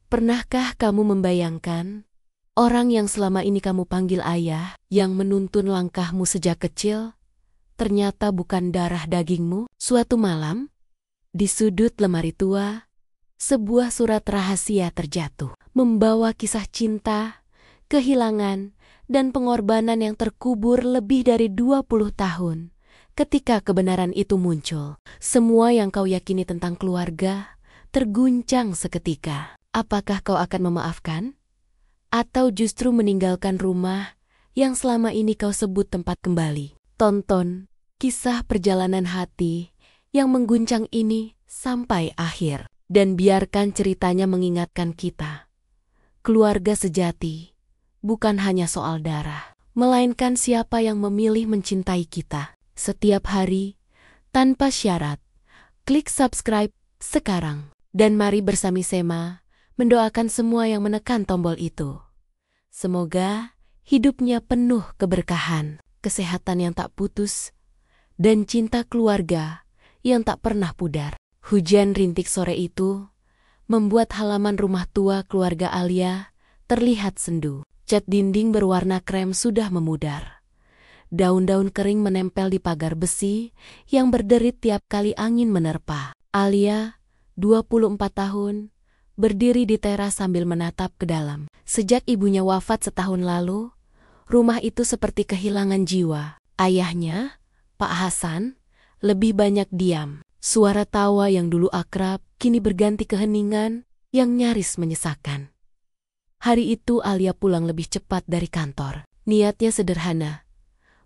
Pernahkah kamu membayangkan orang yang selama ini kamu panggil ayah, yang menuntun langkahmu sejak kecil, ternyata bukan darah dagingmu? Suatu malam, di sudut lemari tua, sebuah surat rahasia terjatuh, membawa kisah cinta, kehilangan, dan pengorbanan yang terkubur lebih dari 20 tahun. Ketika kebenaran itu muncul, semua yang kau yakini tentang keluarga terguncang seketika. Apakah kau akan memaafkan? Atau justru meninggalkan rumah yang selama ini kau sebut tempat kembali? Tonton kisah perjalanan hati yang mengguncang ini sampai akhir. Dan biarkan ceritanya mengingatkan kita. Keluarga sejati bukan hanya soal darah, melainkan siapa yang memilih mencintai kita. Setiap hari, tanpa syarat, klik subscribe sekarang. Dan mari bersama-sama mendoakan semua yang menekan tombol itu. Semoga hidupnya penuh keberkahan, kesehatan yang tak putus, dan cinta keluarga yang tak pernah pudar. Hujan rintik sore itu membuat halaman rumah tua keluarga Alia terlihat sendu. Cat dinding berwarna krem sudah memudar. Daun-daun kering menempel di pagar besi yang berderit tiap kali angin menerpa. Alia, 24 tahun, berdiri di teras sambil menatap ke dalam. Sejak ibunya wafat setahun lalu, rumah itu seperti kehilangan jiwa. Ayahnya, Pak Hasan, lebih banyak diam. Suara tawa yang dulu akrab kini berganti keheningan yang nyaris menyesakan. Hari itu Alia pulang lebih cepat dari kantor. Niatnya sederhana,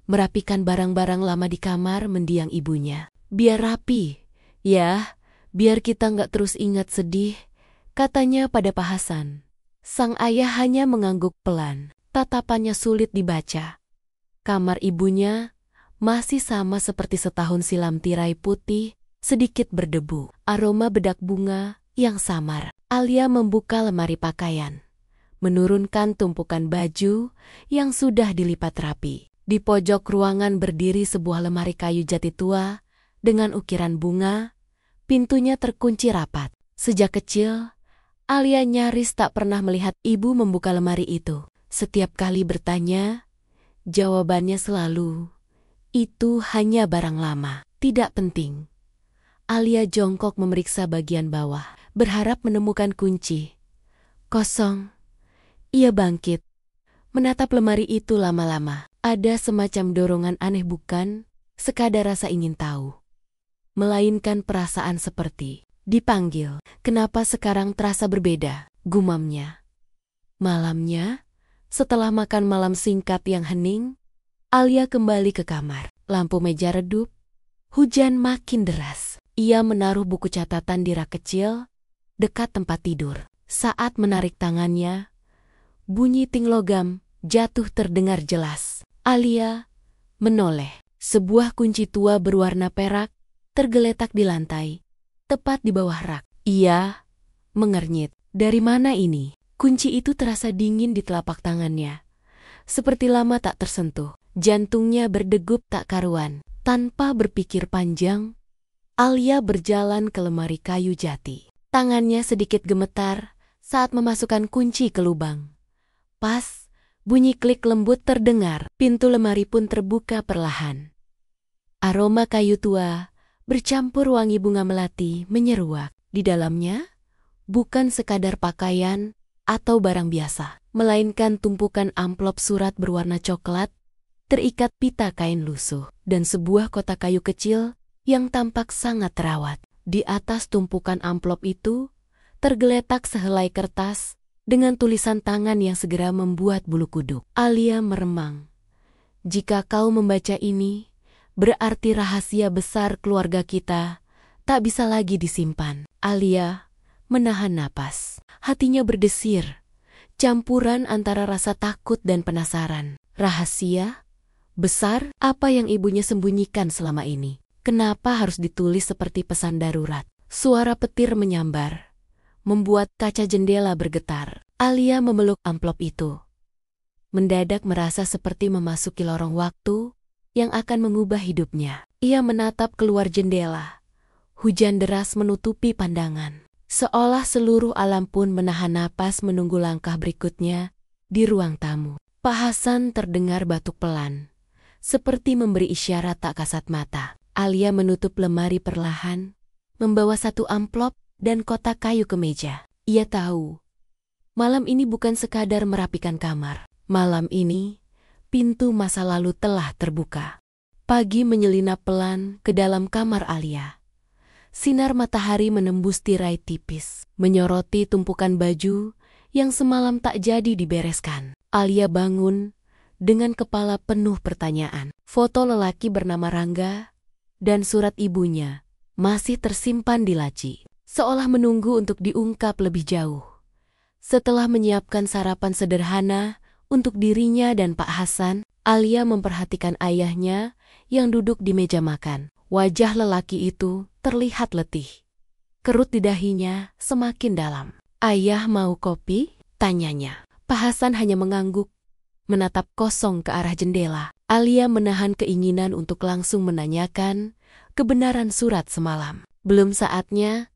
merapikan barang-barang lama di kamar mendiang ibunya. Biar rapi, ya, biar kita nggak terus ingat sedih, katanya pada Pak Hasan. Sang ayah hanya mengangguk pelan, tatapannya sulit dibaca. Kamar ibunya masih sama seperti setahun silam, tirai putih, sedikit berdebu, aroma bedak bunga yang samar. Alia membuka lemari pakaian, menurunkan tumpukan baju yang sudah dilipat rapi. Di pojok ruangan berdiri sebuah lemari kayu jati tua dengan ukiran bunga, pintunya terkunci rapat. Sejak kecil, Alia nyaris tak pernah melihat ibu membuka lemari itu. Setiap kali bertanya, jawabannya selalu, itu hanya barang lama, tidak penting. Alia jongkok memeriksa bagian bawah, berharap menemukan kunci. Kosong. Ia bangkit, menatap lemari itu lama-lama. Ada semacam dorongan aneh, bukan sekadar rasa ingin tahu, melainkan perasaan seperti dipanggil. Kenapa sekarang terasa berbeda? Gumamnya. Malamnya, setelah makan malam singkat yang hening, Alia kembali ke kamar. Lampu meja redup, hujan makin deras. Ia menaruh buku catatan di rak kecil dekat tempat tidur. Saat menarik tangannya, bunyi ting logam jatuh terdengar jelas. Alia menoleh. Sebuah kunci tua berwarna perak tergeletak di lantai, tepat di bawah rak. Ia mengernyit. Dari mana ini? Kunci itu terasa dingin di telapak tangannya, seperti lama tak tersentuh. Jantungnya berdegup tak karuan. Tanpa berpikir panjang, Alia berjalan ke lemari kayu jati. Tangannya sedikit gemetar saat memasukkan kunci ke lubang. Pas, bunyi klik lembut terdengar. Pintu lemari pun terbuka perlahan. Aroma kayu tua bercampur wangi bunga melati menyeruak. Di dalamnya, bukan sekadar pakaian atau barang biasa, melainkan tumpukan amplop surat berwarna coklat, terikat pita kain lusuh, dan sebuah kotak kayu kecil yang tampak sangat terawat. Di atas tumpukan amplop itu, tergeletak sehelai kertas dengan tulisan tangan yang segera membuat bulu kuduk. Alia meremang. Jika kau membaca ini, berarti rahasia besar keluarga kita tak bisa lagi disimpan. Alia menahan napas. Hatinya berdesir, campuran antara rasa takut dan penasaran. Rahasia besar apa yang ibunya sembunyikan selama ini? Kenapa harus ditulis seperti pesan darurat? Suara petir menyambar, membuat kaca jendela bergetar. Alia memeluk amplop itu. Mendadak merasa seperti memasuki lorong waktu yang akan mengubah hidupnya. Ia menatap keluar jendela. Hujan deras menutupi pandangan. Seolah seluruh alam pun menahan napas menunggu langkah berikutnya di ruang tamu. Pak Hasan terdengar batuk pelan, seperti memberi isyarat tak kasat mata. Alia menutup lemari perlahan, membawa satu amplop dan kotak kayu ke meja. Ia tahu, malam ini bukan sekadar merapikan kamar. Malam ini, pintu masa lalu telah terbuka. Pagi menyelinap pelan ke dalam kamar Alia. Sinar matahari menembus tirai tipis, menyoroti tumpukan baju yang semalam tak jadi dibereskan. Alia bangun dengan kepala penuh pertanyaan. Foto lelaki bernama Rangga dan surat ibunya masih tersimpan di laci, seolah menunggu untuk diungkap lebih jauh. Setelah menyiapkan sarapan sederhana untuk dirinya dan Pak Hasan, Alia memperhatikan ayahnya yang duduk di meja makan. Wajah lelaki itu terlihat letih. Kerut di dahinya semakin dalam. "Ayah mau kopi?" tanyanya. Pak Hasan hanya mengangguk, menatap kosong ke arah jendela. Alia menahan keinginan untuk langsung menanyakan kebenaran surat semalam. Belum saatnya.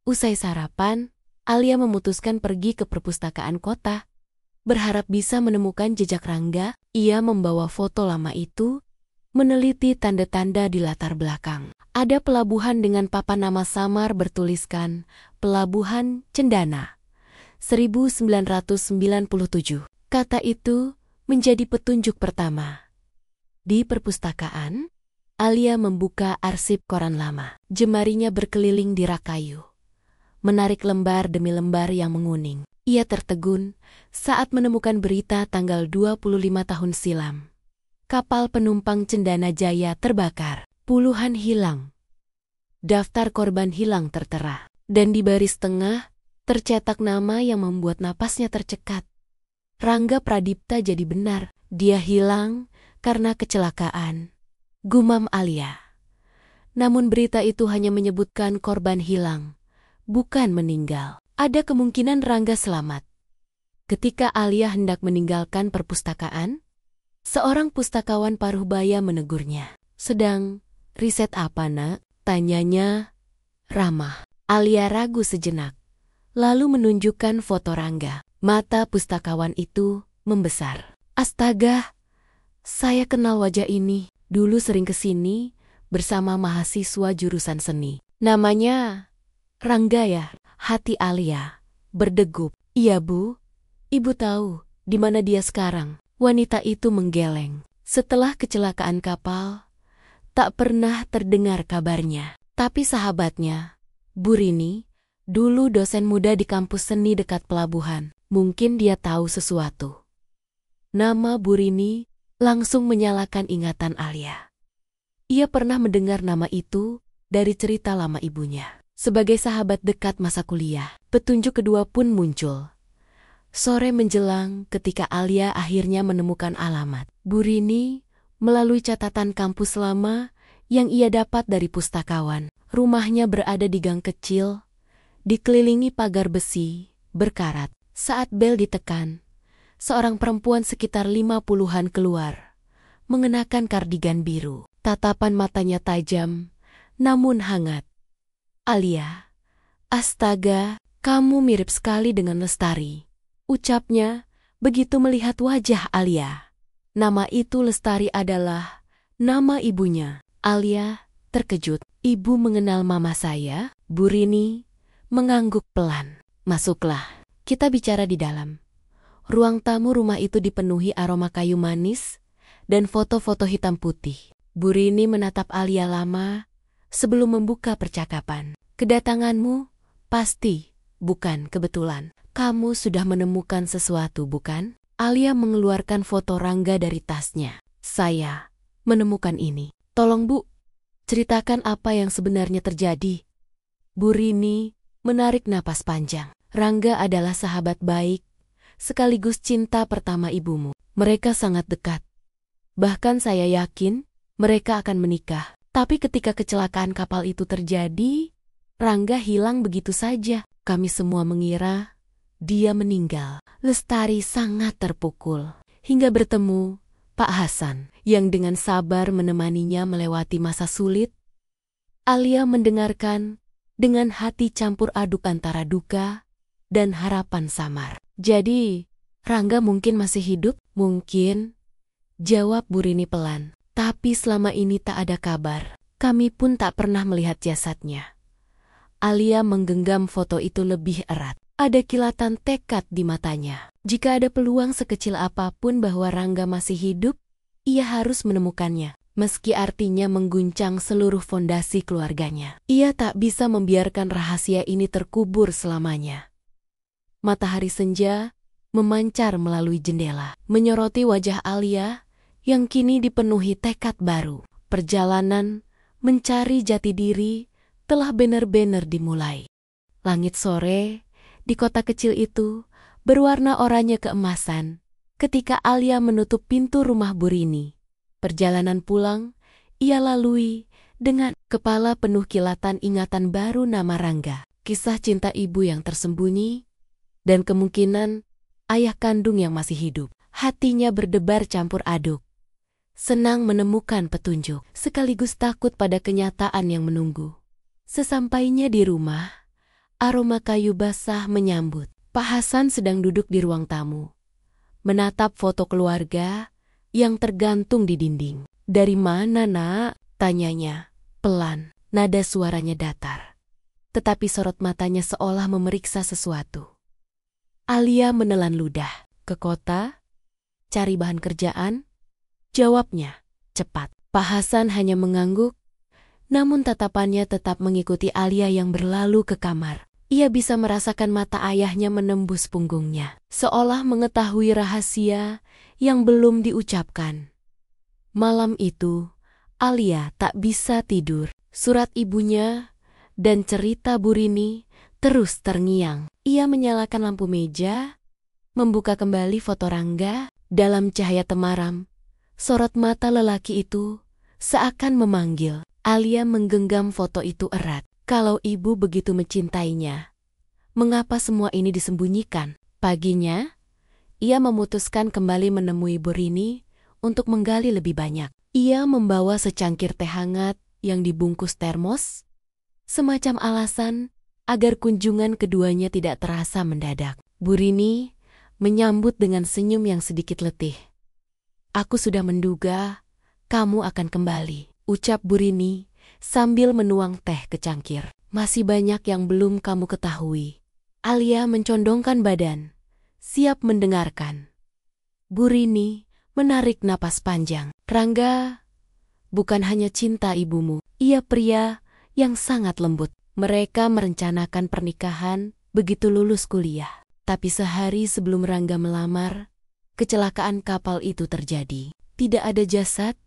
Usai sarapan, Alia memutuskan pergi ke perpustakaan kota. Berharap bisa menemukan jejak Rangga, ia membawa foto lama itu, meneliti tanda-tanda di latar belakang. Ada pelabuhan dengan papan nama samar bertuliskan Pelabuhan Cendana 1997. Kata itu menjadi petunjuk pertama. Di perpustakaan, Alia membuka arsip koran lama. Jemarinya berkeliling di rak kayu, menarik lembar demi lembar yang menguning. Ia tertegun saat menemukan berita tanggal 25 tahun silam. Kapal penumpang Cendana Jaya terbakar, puluhan hilang. Daftar korban hilang tertera, dan di baris tengah tercetak nama yang membuat napasnya tercekat. Rangga Pradipta jadi benar, dia hilang karena kecelakaan, gumam Alia. Namun berita itu hanya menyebutkan korban hilang, bukan meninggal. Ada kemungkinan Rangga selamat. Ketika Alia hendak meninggalkan perpustakaan, seorang pustakawan paruh baya menegurnya. "Sedang riset apa, Nak?" tanyanya ramah. Alia ragu sejenak, lalu menunjukkan foto Rangga. Mata pustakawan itu membesar. "Astaga, saya kenal wajah ini. Dulu sering kesini bersama mahasiswa jurusan seni. Namanya Rangga ya?" Hati Alia berdegup. "Iya, Bu. Ibu tahu di mana dia sekarang?" Wanita itu menggeleng. Setelah kecelakaan kapal, tak pernah terdengar kabarnya. Tapi sahabatnya, Bu Rini, dulu dosen muda di kampus seni dekat pelabuhan. Mungkin dia tahu sesuatu. Nama Bu Rini langsung menyalakan ingatan Alia. Ia pernah mendengar nama itu dari cerita lama ibunya. Sebagai sahabat dekat masa kuliah, petunjuk kedua pun muncul. Sore menjelang ketika Alia akhirnya menemukan alamat Bu Rini melalui catatan kampus lama yang ia dapat dari pustakawan. Rumahnya berada di gang kecil, dikelilingi pagar besi berkarat. Saat bel ditekan, seorang perempuan sekitar 50-an keluar, mengenakan kardigan biru. Tatapan matanya tajam, namun hangat. "Alia, astaga, kamu mirip sekali dengan Lestari," ucapnya begitu melihat wajah Alia. Nama itu Lestari adalah nama ibunya. Alia terkejut. "Ibu mengenal mama saya?" Bu Rini mengangguk pelan. "Masuklah, kita bicara di dalam." Ruang tamu rumah itu dipenuhi aroma kayu manis dan foto-foto hitam putih. Bu Rini menatap Alia lama sebelum membuka percakapan. "Kedatanganmu pasti bukan kebetulan. Kamu sudah menemukan sesuatu, bukan?" Alia mengeluarkan foto Rangga dari tasnya. "Saya menemukan ini. Tolong, Bu, ceritakan apa yang sebenarnya terjadi." Bu Rini menarik napas panjang. "Rangga adalah sahabat baik, sekaligus cinta pertama ibumu. Mereka sangat dekat. Bahkan saya yakin mereka akan menikah. Tapi ketika kecelakaan kapal itu terjadi, Rangga hilang begitu saja. Kami semua mengira dia meninggal." Lestari sangat terpukul. Hingga bertemu Pak Hasan, yang dengan sabar menemaninya melewati masa sulit. Alia mendengarkan dengan hati campur aduk antara duka dan harapan samar. Jadi, Rangga mungkin masih hidup? Mungkin, jawab Bu Rini pelan. Tapi selama ini tak ada kabar. Kami pun tak pernah melihat jasadnya. Alia menggenggam foto itu lebih erat. Ada kilatan tekad di matanya. Jika ada peluang sekecil apapun bahwa Rangga masih hidup, ia harus menemukannya. Meski artinya mengguncang seluruh fondasi keluarganya. Ia tak bisa membiarkan rahasia ini terkubur selamanya. Matahari senja memancar melalui jendela, menyoroti wajah Alia yang kini dipenuhi tekad baru. Perjalanan mencari jati diri telah benar-benar dimulai. Langit sore di kota kecil itu berwarna oranye keemasan ketika Alia menutup pintu rumah Bu Rini. Perjalanan pulang, ia lalui dengan kepala penuh kilatan ingatan baru nama Rangga, kisah cinta ibu yang tersembunyi, dan kemungkinan ayah kandung yang masih hidup. Hatinya berdebar campur aduk. Senang menemukan petunjuk, sekaligus takut pada kenyataan yang menunggu. Sesampainya di rumah, aroma kayu basah menyambut. Pak Hasan sedang duduk di ruang tamu, menatap foto keluarga yang tergantung di dinding. Dari mana, Nak? Tanyanya, pelan, nada suaranya datar. Tetapi sorot matanya seolah memeriksa sesuatu. Alia menelan ludah. Ke kota? Cari bahan kerjaan? Jawabnya, cepat. Pak Hasan hanya mengangguk, namun tatapannya tetap mengikuti Alia yang berlalu ke kamar. Ia bisa merasakan mata ayahnya menembus punggungnya, seolah mengetahui rahasia yang belum diucapkan. Malam itu, Alia tak bisa tidur. Surat ibunya dan cerita Bu Rini terus terngiang. Ia menyalakan lampu meja, membuka kembali foto Rangga. Dalam cahaya temaram, sorot mata lelaki itu seakan memanggil. Alia menggenggam foto itu erat. Kalau ibu begitu mencintainya, mengapa semua ini disembunyikan? Paginya, ia memutuskan kembali menemui Bu Rini untuk menggali lebih banyak. Ia membawa secangkir teh hangat yang dibungkus termos, semacam alasan agar kunjungan keduanya tidak terasa mendadak. Bu Rini menyambut dengan senyum yang sedikit letih. Aku sudah menduga kamu akan kembali, ucap Bu Rini sambil menuang teh ke cangkir. Masih banyak yang belum kamu ketahui. Alia mencondongkan badan, siap mendengarkan. Bu Rini menarik napas panjang. Rangga bukan hanya cinta ibumu, ia pria yang sangat lembut. Mereka merencanakan pernikahan begitu lulus kuliah. Tapi sehari sebelum Rangga melamar, kecelakaan kapal itu terjadi. Tidak ada jasad,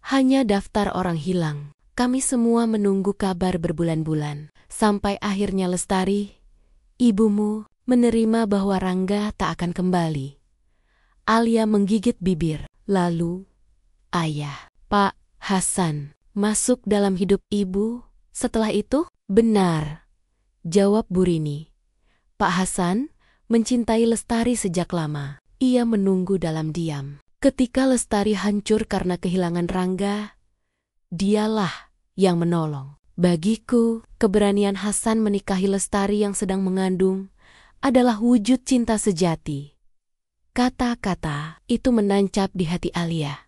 hanya daftar orang hilang. Kami semua menunggu kabar berbulan-bulan, sampai akhirnya Lestari, ibumu, menerima bahwa Rangga tak akan kembali. Alia menggigit bibir. Lalu, ayah, Pak Hasan, masuk dalam hidup ibu. Setelah itu, benar, jawab Bu Rini. Pak Hasan mencintai Lestari sejak lama. Ia menunggu dalam diam. Ketika Lestari hancur karena kehilangan Rangga, dialah yang menolong. Bagiku, keberanian Hasan menikahi Lestari yang sedang mengandung adalah wujud cinta sejati. Kata-kata itu menancap di hati Alia.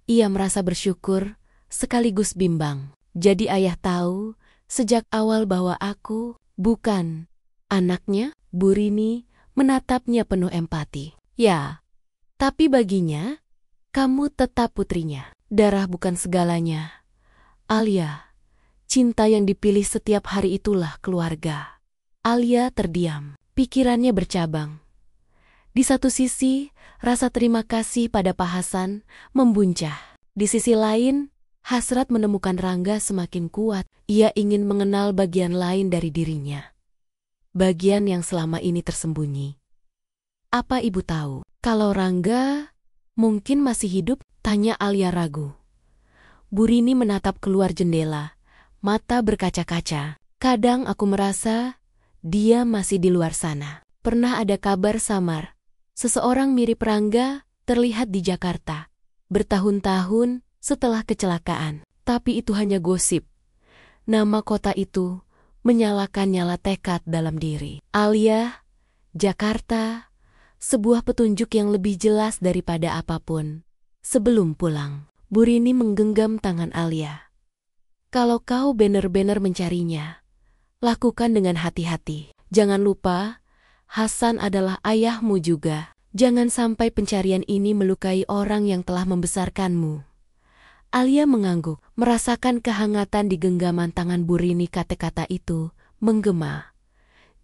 Ia merasa bersyukur sekaligus bimbang. Jadi ayah tahu sejak awal bahwa aku bukan anaknya? Bu Rini menatapnya penuh empati. Ya, tapi baginya, kamu tetap putrinya. Darah bukan segalanya. Alia, cinta yang dipilih setiap hari itulah keluarga. Alia terdiam, pikirannya bercabang. Di satu sisi, rasa terima kasih pada Pak Hasan membuncah. Di sisi lain, hasrat menemukan Rangga semakin kuat. Ia ingin mengenal bagian lain dari dirinya. Bagian yang selama ini tersembunyi. Apa ibu tahu kalau Rangga mungkin masih hidup? Tanya Alia ragu. Bu Rini menatap keluar jendela, mata berkaca-kaca. Kadang aku merasa dia masih di luar sana. Pernah ada kabar samar. Seseorang mirip Rangga terlihat di Jakarta. Bertahun-tahun setelah kecelakaan. Tapi itu hanya gosip. Nama kota itu menyalakan nyala tekad dalam diri. Alia, Jakarta, sebuah petunjuk yang lebih jelas daripada apapun. Sebelum pulang, Bu Rini menggenggam tangan Alia. Kalau kau benar-benar mencarinya, lakukan dengan hati-hati. Jangan lupa, Hasan adalah ayahmu juga. Jangan sampai pencarian ini melukai orang yang telah membesarkanmu. Alia mengangguk, merasakan kehangatan di genggaman tangan Bu Rini. Kata-kata itu menggema.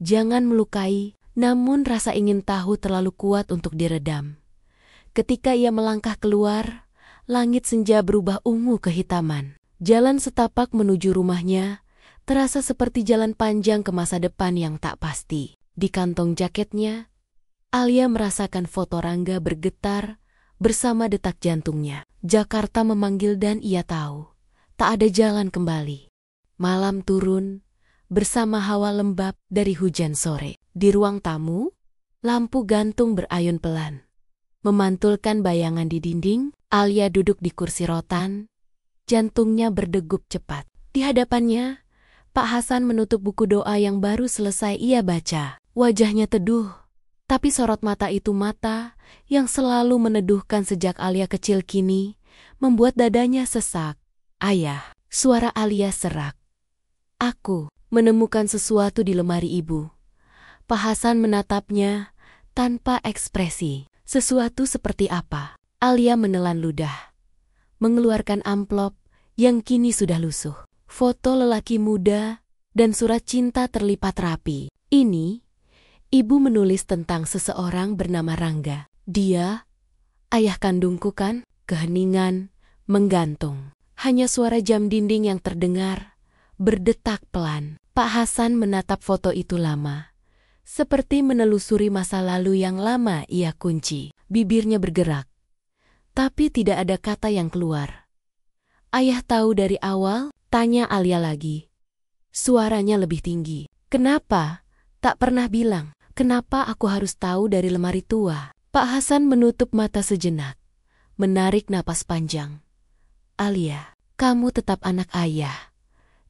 Jangan melukai, namun rasa ingin tahu terlalu kuat untuk diredam. Ketika ia melangkah keluar, langit senja berubah ungu kehitaman. Jalan setapak menuju rumahnya terasa seperti jalan panjang ke masa depan yang tak pasti. Di kantong jaketnya, Alia merasakan foto Rangga bergetar bersama detak jantungnya. Jakarta memanggil dan ia tahu, tak ada jalan kembali. Malam turun, bersama hawa lembab dari hujan sore. Di ruang tamu, lampu gantung berayun pelan. Memantulkan bayangan di dinding, Alia duduk di kursi rotan, jantungnya berdegup cepat. Di hadapannya, Pak Hasan menutup buku doa yang baru selesai ia baca. Wajahnya teduh, tapi sorot mata itu mata yang selalu meneduhkan sejak Alia kecil kini, membuat dadanya sesak. Ayah, suara Alia serak. Aku menemukan sesuatu di lemari ibu. Pak Hasan menatapnya tanpa ekspresi. Sesuatu seperti apa? Alia menelan ludah, mengeluarkan amplop yang kini sudah lusuh. Foto lelaki muda dan surat cinta terlipat rapi. Ini, ibu menulis tentang seseorang bernama Rangga. Dia, ayah kandungku kan? Keheningan menggantung. Hanya suara jam dinding yang terdengar, berdetak pelan. Pak Hasan menatap foto itu lama, seperti menelusuri masa lalu yang lama ia kunci. Bibirnya bergerak, tapi tidak ada kata yang keluar. Ayah tahu dari awal? Tanya Alia lagi. Suaranya lebih tinggi. Kenapa? Tak pernah bilang. Kenapa aku harus tahu dari lemari tua? Pak Hasan menutup mata sejenak, menarik napas panjang. Alia, kamu tetap anak ayah.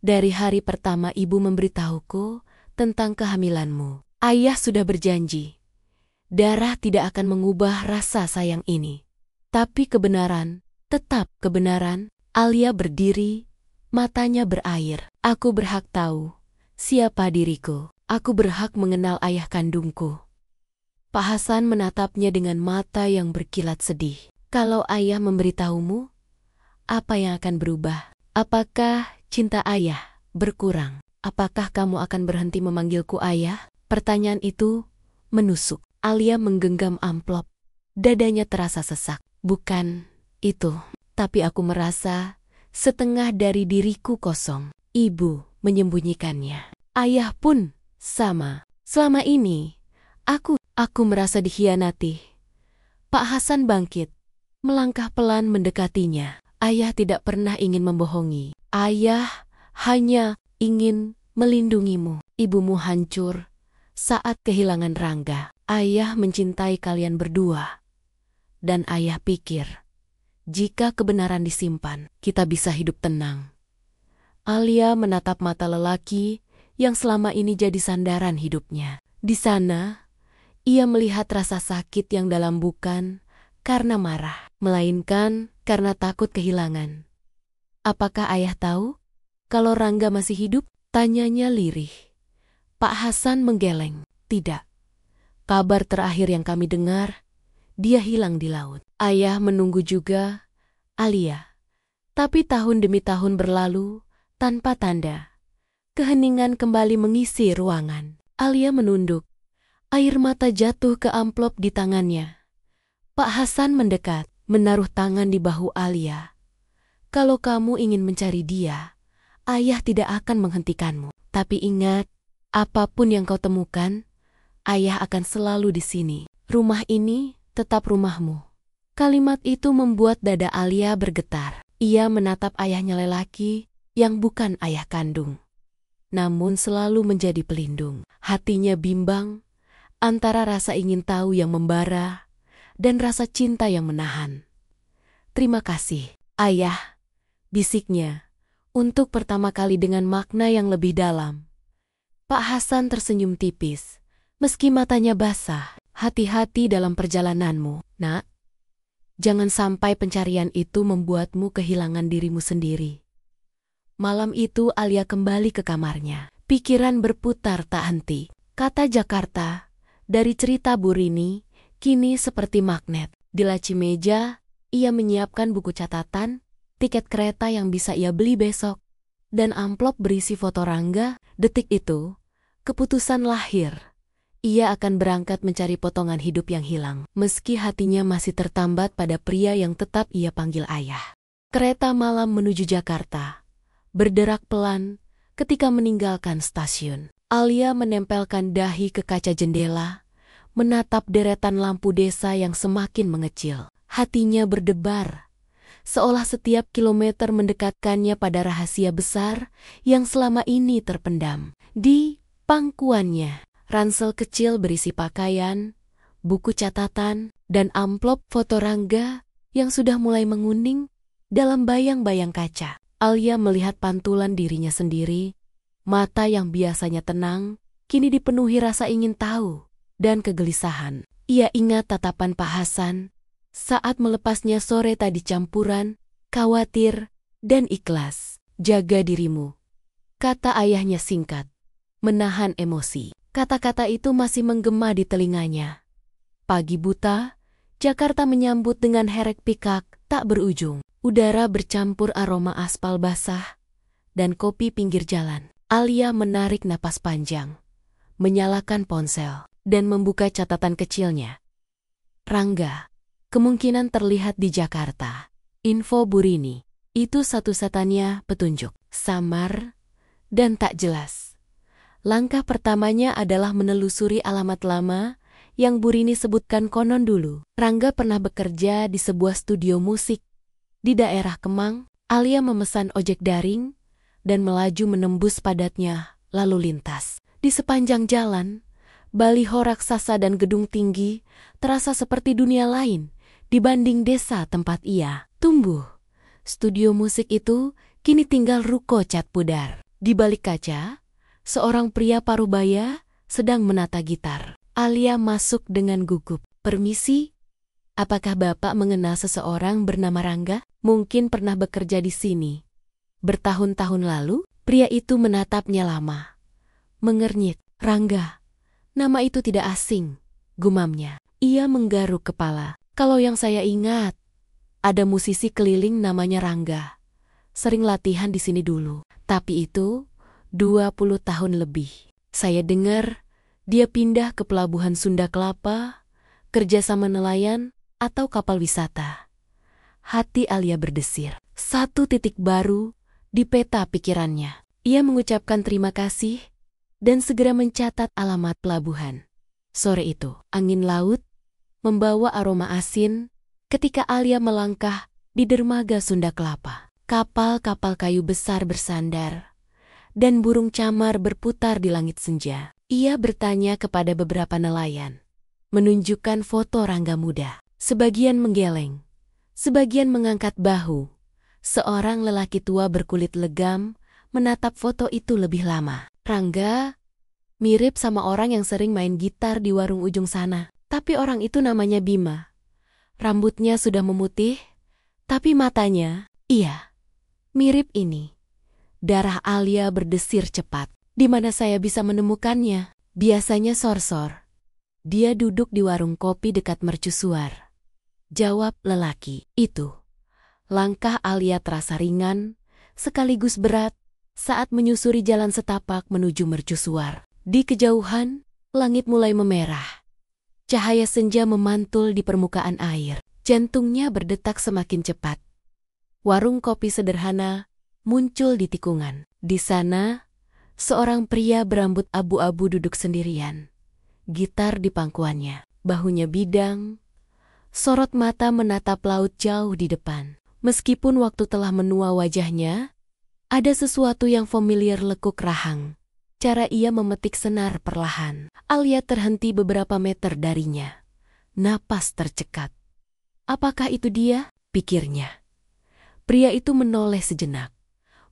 Dari hari pertama ibu memberitahuku tentang kehamilanmu, ayah sudah berjanji. Darah tidak akan mengubah rasa sayang ini. Tapi kebenaran, tetap kebenaran. Alia berdiri, matanya berair. Aku berhak tahu siapa diriku. Aku berhak mengenal ayah kandungku. Pak Hasan menatapnya dengan mata yang berkilat sedih. Kalau ayah memberitahumu, apa yang akan berubah? Apakah cinta ayah berkurang? Apakah kamu akan berhenti memanggilku ayah? Pertanyaan itu menusuk. Alia menggenggam amplop. Dadanya terasa sesak. Bukan itu, tapi aku merasa setengah dari diriku kosong. Ibu menyembunyikannya. Ayah pun sama. Selama ini, aku merasa dikhianati. Pak Hasan bangkit, melangkah pelan mendekatinya. Ayah tidak pernah ingin membohongi. Ayah hanya ingin melindungimu. Ibumu hancur saat kehilangan Rangga. Ayah mencintai kalian berdua. Dan ayah pikir, jika kebenaran disimpan, kita bisa hidup tenang. Alia menatap mata lelaki yang selama ini jadi sandaran hidupnya. Di sana, ia melihat rasa sakit yang dalam bukan karena marah, melainkan karena takut kehilangan. Apakah ayah tahu kalau Rangga masih hidup? Tanyanya lirih. Pak Hasan menggeleng. Tidak. Kabar terakhir yang kami dengar, dia hilang di laut. Ayah menunggu juga, Alia. Tapi tahun demi tahun berlalu, tanpa tanda. Keheningan kembali mengisi ruangan. Alia menunduk. Air mata jatuh ke amplop di tangannya. Pak Hasan mendekat, menaruh tangan di bahu Alia. Kalau kamu ingin mencari dia, ayah tidak akan menghentikanmu. Tapi ingat, apapun yang kau temukan, ayah akan selalu di sini. Rumah ini tetap rumahmu. Kalimat itu membuat dada Alia bergetar. Ia menatap ayahnya lelaki yang bukan ayah kandung, namun selalu menjadi pelindung. Hatinya bimbang antara rasa ingin tahu yang membara dan rasa cinta yang menahan. Terima kasih, ayah, bisiknya, untuk pertama kali dengan makna yang lebih dalam. Pak Hasan tersenyum tipis, meski matanya basah. Hati-hati dalam perjalananmu, nak. Jangan sampai pencarian itu membuatmu kehilangan dirimu sendiri. Malam itu Alia kembali ke kamarnya. Pikiran berputar tak henti. Kata Jakarta, dari cerita Bu Rini, kini seperti magnet. Di laci meja, ia menyiapkan buku catatan, tiket kereta yang bisa ia beli besok, dan amplop berisi foto Rangga. Detik itu, keputusan lahir. Ia akan berangkat mencari potongan hidup yang hilang, meski hatinya masih tertambat pada pria yang tetap ia panggil ayah. Kereta malam menuju Jakarta berderak pelan ketika meninggalkan stasiun. Alia menempelkan dahi ke kaca jendela, menatap deretan lampu desa yang semakin mengecil. Hatinya berdebar, seolah setiap kilometer mendekatkannya pada rahasia besar yang selama ini terpendam. Di pangkuannya, ransel kecil berisi pakaian, buku catatan, dan amplop foto Rangga yang sudah mulai menguning dalam bayang-bayang kaca. Alia melihat pantulan dirinya sendiri, mata yang biasanya tenang, kini dipenuhi rasa ingin tahu dan kegelisahan. Ia ingat tatapan Pak Hasan saat melepasnya sore tadi, campuran khawatir dan ikhlas. Jaga dirimu, kata ayahnya singkat, menahan emosi. Kata-kata itu masih menggema di telinganya. Pagi buta, Jakarta menyambut dengan herek pikak tak berujung. Udara bercampur aroma aspal basah dan kopi pinggir jalan. Alia menarik napas panjang, menyalakan ponsel, dan membuka catatan kecilnya. Rangga, kemungkinan terlihat di Jakarta. Info Bu Rini, itu satu-satunya petunjuk. Samar dan tak jelas. Langkah pertamanya adalah menelusuri alamat lama yang Bu Rini sebutkan. Konon dulu, Rangga pernah bekerja di sebuah studio musik di daerah Kemang. Alia memesan ojek daring dan melaju menembus padatnya lalu lintas. Di sepanjang jalan, baliho raksasa dan gedung tinggi terasa seperti dunia lain dibanding desa tempat ia tumbuh. Studio musik itu kini tinggal ruko cat pudar. Di balik kaca, seorang pria parubaya sedang menata gitar. Alia masuk dengan gugup. Permisi, apakah Bapak mengenal seseorang bernama Rangga? Mungkin pernah bekerja di sini bertahun-tahun lalu. Pria itu menatapnya lama, mengernyit. Rangga, nama itu tidak asing, gumamnya. Ia menggaruk kepala. Kalau yang saya ingat, ada musisi keliling namanya Rangga. Sering latihan di sini dulu. Tapi itu 20 tahun lebih. Saya dengar dia pindah ke pelabuhan Sunda Kelapa, kerja sama nelayan atau kapal wisata. Hati Alia berdesir. Satu titik baru di peta pikirannya. Ia mengucapkan terima kasih dan segera mencatat alamat pelabuhan. Sore itu, angin laut membawa aroma asin ketika Alia melangkah di dermaga Sunda Kelapa. Kapal-kapal kayu besar bersandar dan burung camar berputar di langit senja. Ia bertanya kepada beberapa nelayan, menunjukkan foto Rangga muda. Sebagian menggeleng, sebagian mengangkat bahu. Seorang lelaki tua berkulit legam menatap foto itu lebih lama. Rangga mirip sama orang yang sering main gitar di warung ujung sana. Tapi orang itu namanya Bima. Rambutnya sudah memutih, tapi matanya, iya, mirip ini. Darah Alia berdesir cepat. Di mana saya bisa menemukannya? Biasanya Sorsor. Dia duduk di warung kopi dekat mercusuar. Jawab lelaki itu. Langkah Alia terasa ringan, sekaligus berat, saat menyusuri jalan setapak menuju mercusuar. Di kejauhan, langit mulai memerah. Cahaya senja memantul di permukaan air. Jantungnya berdetak semakin cepat. Warung kopi sederhana muncul di tikungan. Di sana, seorang pria berambut abu-abu duduk sendirian. Gitar di pangkuannya, bahunya bidang. Sorot mata menatap laut jauh di depan. Meskipun waktu telah menua wajahnya, ada sesuatu yang familiar lekuk rahang. Cara ia memetik senar perlahan. Alia terhenti beberapa meter darinya. Napas tercekat. Apakah itu dia? Pikirnya. Pria itu menoleh sejenak,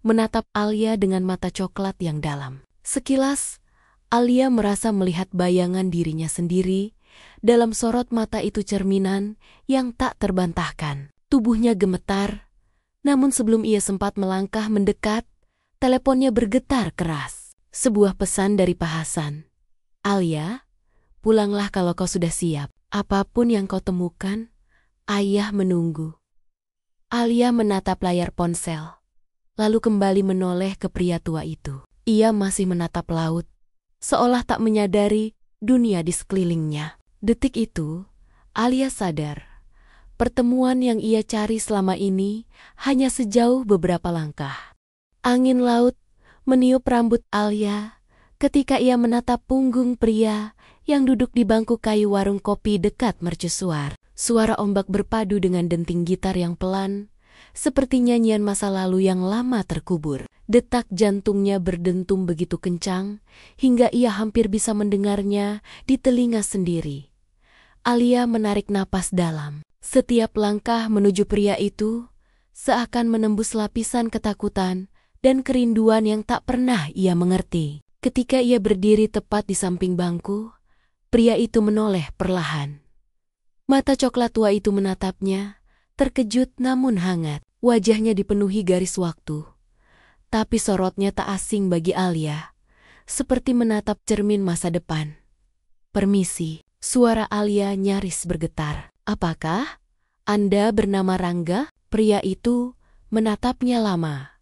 menatap Alia dengan mata coklat yang dalam. Sekilas, Alia merasa melihat bayangan dirinya sendiri. Dalam sorot mata itu cerminan yang tak terbantahkan. Tubuhnya gemetar, namun sebelum ia sempat melangkah mendekat, teleponnya bergetar keras. Sebuah pesan dari Pak Hasan. Alia, pulanglah kalau kau sudah siap. Apapun yang kau temukan, ayah menunggu. Alia menatap layar ponsel, lalu kembali menoleh ke pria tua itu. Ia masih menatap laut, seolah tak menyadari dunia di sekelilingnya. Detik itu, Alia sadar, pertemuan yang ia cari selama ini hanya sejauh beberapa langkah. Angin laut meniup rambut Alia ketika ia menatap punggung pria yang duduk di bangku kayu warung kopi dekat mercusuar. Suara ombak berpadu dengan denting gitar yang pelan, seperti nyanyian masa lalu yang lama terkubur. Detak jantungnya berdentum begitu kencang, hingga ia hampir bisa mendengarnya di telinga sendiri. Alia menarik napas dalam. Setiap langkah menuju pria itu seakan menembus lapisan ketakutan dan kerinduan yang tak pernah ia mengerti. Ketika ia berdiri tepat di samping bangku, pria itu menoleh perlahan. Mata coklat tua itu menatapnya, terkejut namun hangat. Wajahnya dipenuhi garis waktu. Tapi sorotnya tak asing bagi Alia, seperti menatap cermin masa depan. Permisi, suara Alia nyaris bergetar. Apakah Anda bernama Rangga? Pria itu menatapnya lama.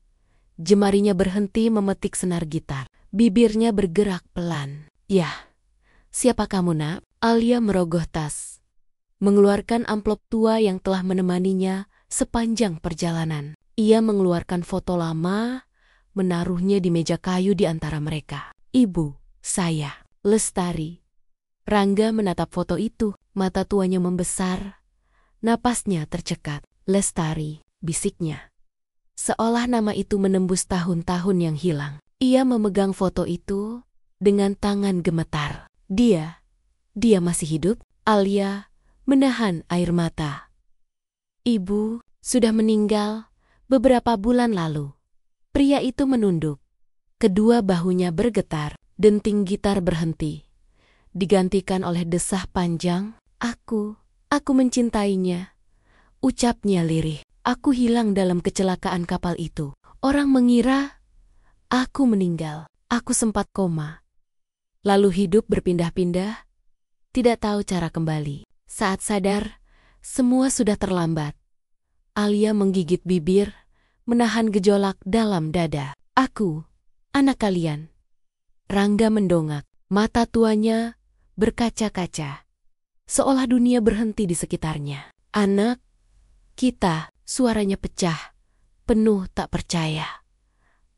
Jemarinya berhenti memetik senar gitar. Bibirnya bergerak pelan. Yah, siapa kamu nak? Alia merogoh tas, mengeluarkan amplop tua yang telah menemaninya sepanjang perjalanan. Ia mengeluarkan foto lama, menaruhnya di meja kayu di antara mereka. Ibu, saya, Lestari. Rangga menatap foto itu, mata tuanya membesar, napasnya tercekat. Lestari, bisiknya. Seolah nama itu menembus tahun-tahun yang hilang. Ia memegang foto itu dengan tangan gemetar. Dia masih hidup? Alia menahan air mata. Ibu sudah meninggal beberapa bulan lalu. Pria itu menunduk. Kedua bahunya bergetar, denting gitar berhenti. Digantikan oleh desah panjang. Aku mencintainya. Ucapnya lirih. Aku hilang dalam kecelakaan kapal itu. Orang mengira aku meninggal. Aku sempat koma. Lalu hidup berpindah-pindah, tidak tahu cara kembali. Saat sadar, semua sudah terlambat. Alia menggigit bibir, menahan gejolak dalam dada. Aku, anak kalian. Rangga mendongak, mata tuanya berkaca-kaca, seolah dunia berhenti di sekitarnya. Anak kita, suaranya pecah, penuh tak percaya.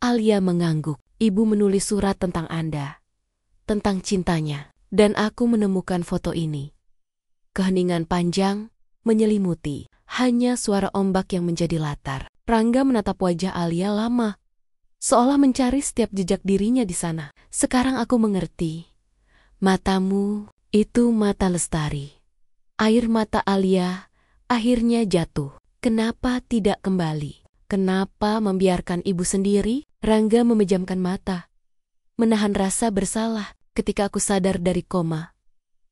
Alia mengangguk. Ibu menulis surat tentang Anda, tentang cintanya, dan aku menemukan foto ini. Keheningan panjang menyelimuti, hanya suara ombak yang menjadi latar. Rangga menatap wajah Alia lama, seolah mencari setiap jejak dirinya di sana. Sekarang aku mengerti. Matamu itu mata Lestari. Air mata Alia akhirnya jatuh. Kenapa tidak kembali? Kenapa membiarkan ibu sendiri? Rangga memejamkan mata, menahan rasa bersalah. Ketika aku sadar dari koma,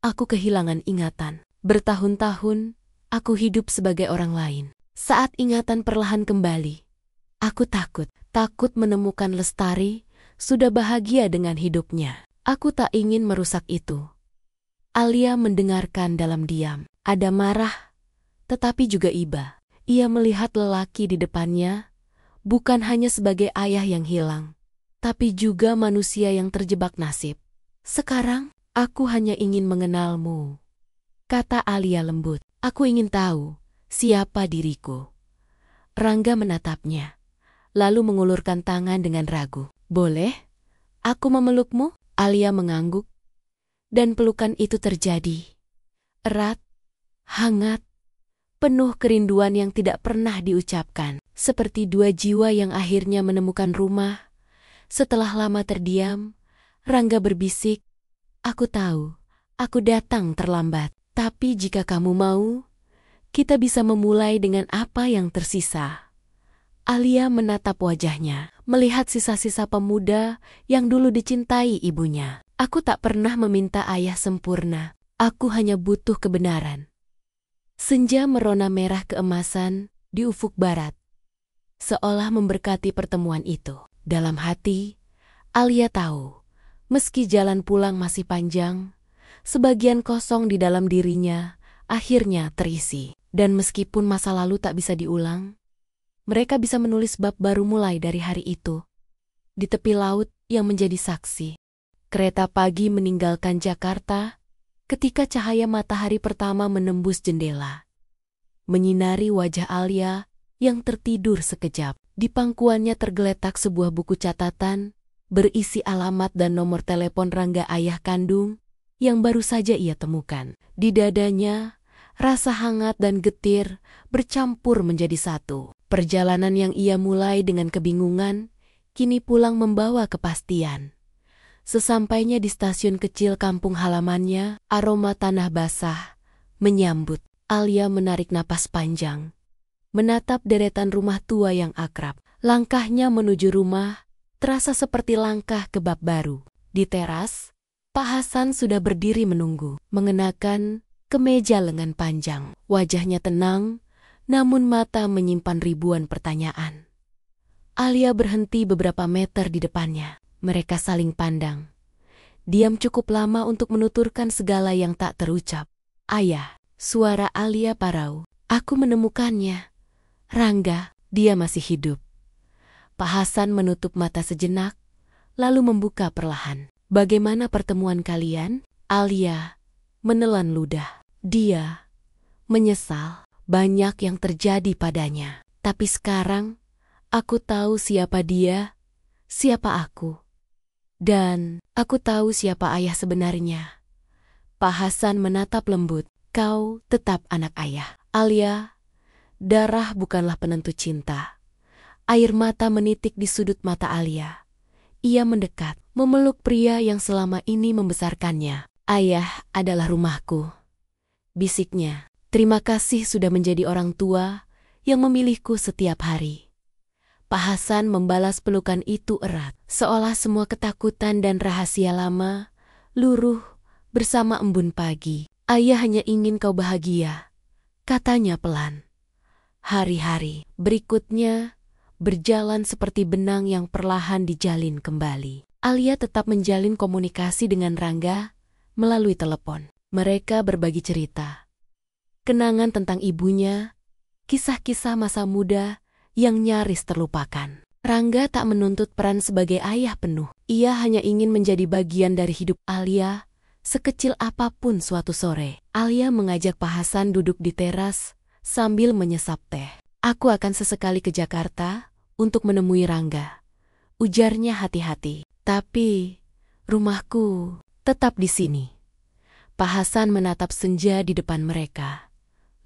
aku kehilangan ingatan. Bertahun-tahun, aku hidup sebagai orang lain. Saat ingatan perlahan kembali, aku takut menemukan Lestari sudah bahagia dengan hidupnya. Aku tak ingin merusak itu. Alia mendengarkan dalam diam. Ada marah, tetapi juga iba. Ia melihat lelaki di depannya, bukan hanya sebagai ayah yang hilang, tapi juga manusia yang terjebak nasib. Sekarang, aku hanya ingin mengenalmu, kata Alia lembut. Aku ingin tahu siapa diriku. Rangga menatapnya, lalu mengulurkan tangan dengan ragu. Boleh? Aku memelukmu? Alia mengangguk, dan pelukan itu terjadi. Erat, hangat, penuh kerinduan yang tidak pernah diucapkan. Seperti dua jiwa yang akhirnya menemukan rumah. Setelah lama terdiam, Rangga berbisik, aku tahu, aku datang terlambat. Tapi jika kamu mau, kita bisa memulai dengan apa yang tersisa. Alia menatap wajahnya, melihat sisa-sisa pemuda yang dulu dicintai ibunya. Aku tak pernah meminta ayah sempurna. Aku hanya butuh kebenaran. Senja merona merah keemasan di ufuk barat, seolah memberkati pertemuan itu. Dalam hati, Alia tahu, meski jalan pulang masih panjang, sebagian kosong di dalam dirinya akhirnya terisi. Dan meskipun masa lalu tak bisa diulang, mereka bisa menulis bab baru mulai dari hari itu. Di tepi laut yang menjadi saksi. Kereta pagi meninggalkan Jakarta ketika cahaya matahari pertama menembus jendela, menyinari wajah Alia yang tertidur sekejap. Di pangkuannya tergeletak sebuah buku catatan berisi alamat dan nomor telepon Rangga ayah kandung yang baru saja ia temukan. Di dadanya, rasa hangat dan getir bercampur menjadi satu. Perjalanan yang ia mulai dengan kebingungan, kini pulang membawa kepastian. Sesampainya di stasiun kecil kampung halamannya, aroma tanah basah menyambut. Alia menarik napas panjang, menatap deretan rumah tua yang akrab. Langkahnya menuju rumah terasa seperti langkah ke bab baru. Di teras, Pak Hasan sudah berdiri menunggu, mengenakan kemeja lengan panjang. Wajahnya tenang, namun mata menyimpan ribuan pertanyaan. Alia berhenti beberapa meter di depannya. Mereka saling pandang. Diam cukup lama untuk menuturkan segala yang tak terucap. Ayah, suara Alia parau. Aku menemukannya. Rangga, dia masih hidup. Pak Hasan menutup mata sejenak, lalu membuka perlahan. Bagaimana pertemuan kalian? Alia menelan ludah. Dia menyesal. Banyak yang terjadi padanya. Tapi sekarang, aku tahu siapa dia, siapa aku. Dan aku tahu siapa ayah sebenarnya. Pak Hasan menatap lembut. Kau tetap anak ayah. Alia, darah bukanlah penentu cinta. Air mata menitik di sudut mata Alia. Ia mendekat, memeluk pria yang selama ini membesarkannya. Ayah adalah rumahku, bisiknya. Terima kasih sudah menjadi orang tua yang memilihku setiap hari. Pak Hasan membalas pelukan itu erat, seolah semua ketakutan dan rahasia lama luruh bersama embun pagi. Ayah hanya ingin kau bahagia, katanya pelan. Hari-hari berikutnya berjalan seperti benang yang perlahan dijalin kembali. Alia tetap menjalin komunikasi dengan Rangga melalui telepon. Mereka berbagi cerita, kenangan tentang ibunya, kisah-kisah masa muda yang nyaris terlupakan. Rangga tak menuntut peran sebagai ayah penuh. Ia hanya ingin menjadi bagian dari hidup Alia, sekecil apapun. Suatu sore, Alia mengajak Pak Hasan duduk di teras sambil menyesap teh. Aku akan sesekali ke Jakarta untuk menemui Rangga, ujarnya hati-hati. Tapi rumahku tetap di sini. Pak Hasan menatap senja di depan mereka,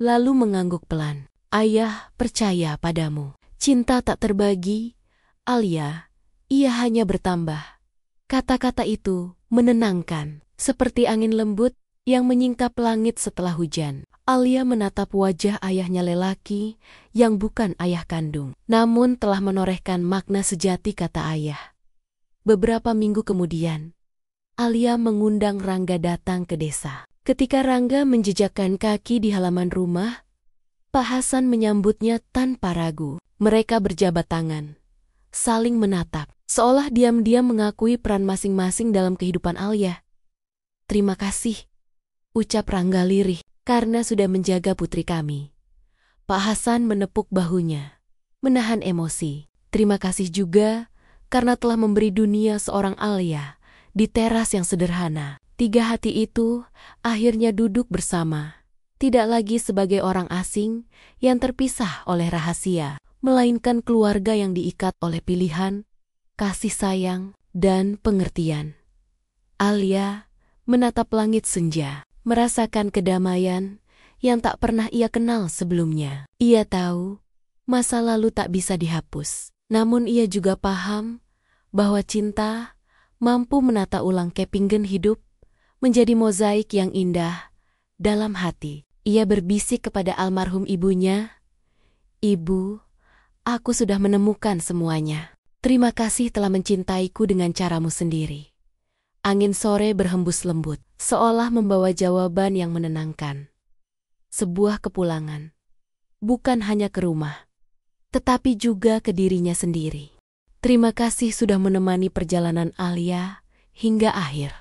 lalu mengangguk pelan. Ayah percaya padamu. Cinta tak terbagi, Alia, ia hanya bertambah. Kata-kata itu menenangkan, seperti angin lembut yang menyingkap langit setelah hujan. Alia menatap wajah ayahnya lelaki yang bukan ayah kandung, namun telah menorehkan makna sejati kata ayah. Beberapa minggu kemudian, Alia mengundang Rangga datang ke desa. Ketika Rangga menjejakkan kaki di halaman rumah, Pak Hasan menyambutnya tanpa ragu. Mereka berjabat tangan, saling menatap, seolah diam-diam mengakui peran masing-masing dalam kehidupan Alia. Terima kasih, ucap Rangga lirih, karena sudah menjaga putri kami. Pak Hasan menepuk bahunya, menahan emosi. Terima kasih juga karena telah memberi dunia seorang Alia di teras yang sederhana. Tiga hati itu akhirnya duduk bersama, tidak lagi sebagai orang asing yang terpisah oleh rahasia, melainkan keluarga yang diikat oleh pilihan, kasih sayang, dan pengertian. Alia menatap langit senja, merasakan kedamaian yang tak pernah ia kenal sebelumnya. Ia tahu masa lalu tak bisa dihapus, namun ia juga paham bahwa cinta mampu menata ulang kepinggan hidup menjadi mozaik yang indah dalam hati. Ia berbisik kepada almarhum ibunya, "Ibu, aku sudah menemukan semuanya. Terima kasih telah mencintaiku dengan caramu sendiri. Angin sore berhembus lembut, seolah membawa jawaban yang menenangkan. Sebuah kepulangan. Bukan hanya ke rumah, tetapi juga ke dirinya sendiri. Terima kasih sudah menemani perjalanan Alia hingga akhir.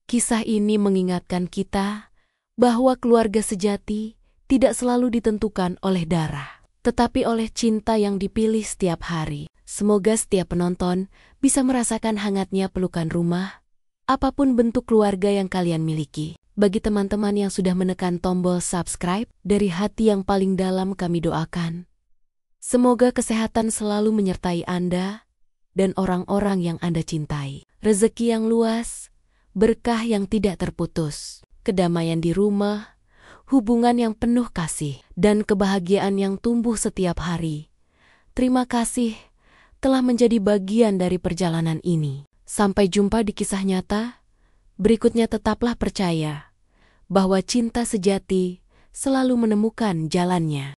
Kisah ini mengingatkan kita bahwa keluarga sejati tidak selalu ditentukan oleh darah, tetapi oleh cinta yang dipilih setiap hari. Semoga setiap penonton bisa merasakan hangatnya pelukan rumah, apapun bentuk keluarga yang kalian miliki. Bagi teman-teman yang sudah menekan tombol subscribe, dari hati yang paling dalam kami doakan. Semoga kesehatan selalu menyertai Anda dan orang-orang yang Anda cintai. Rezeki yang luas, berkah yang tidak terputus, kedamaian di rumah, hubungan yang penuh kasih, dan kebahagiaan yang tumbuh setiap hari. Terima kasih telah menjadi bagian dari perjalanan ini. Sampai jumpa di kisah nyata. Berikutnya tetaplah percaya bahwa cinta sejati selalu menemukan jalannya.